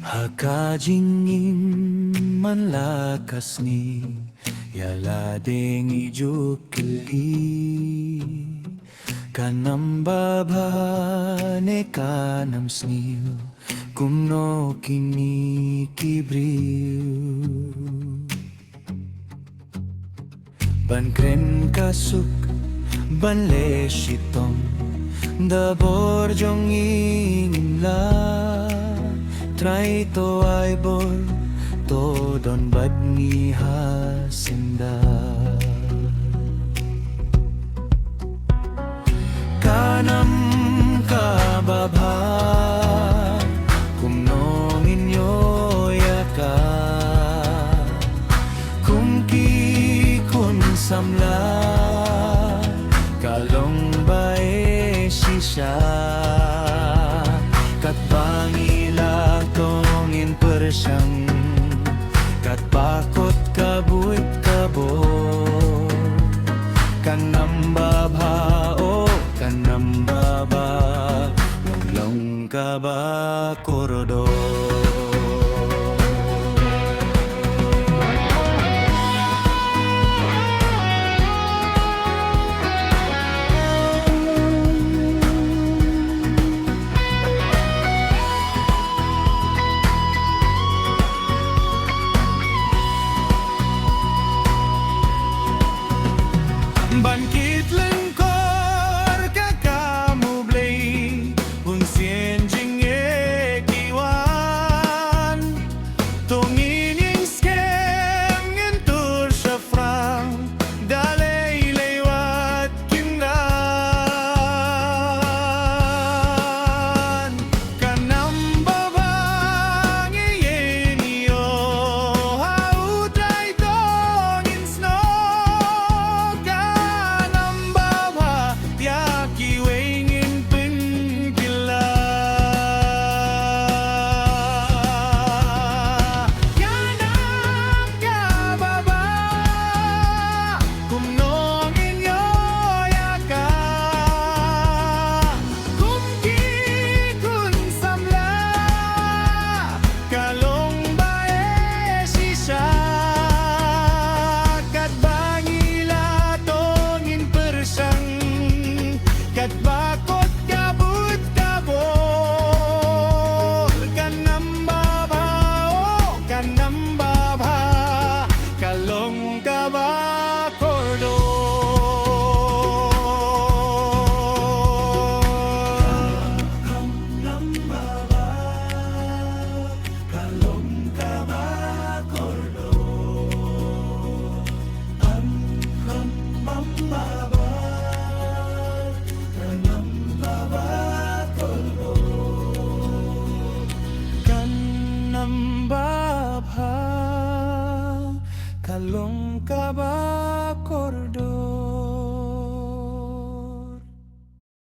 Hakajingin manlakas ni yaladeng ijukili kanam babane kanam snil kumno kini kibriu bankren kasuk banle shitong dabor jong ingla try to ay bor to don badni hasinda kanam kababa kumnong inyo yaka kumki kun samla kalong bae sisya katbangila tongin persyang katpakot kabut kabo kanam babha o kanam baba long kaba korodo Bangkit lengkor kakamu blay Unsien jing kiwan Tongin yung skem ngentur syafrang Dalay lewat kindan Kanam babang iyenyo Hautay tongin snow bakot kabut kabol kanam babha o kanam babha kalong kaba kordo kanam babha kalong kaba kordo babha kalong kaba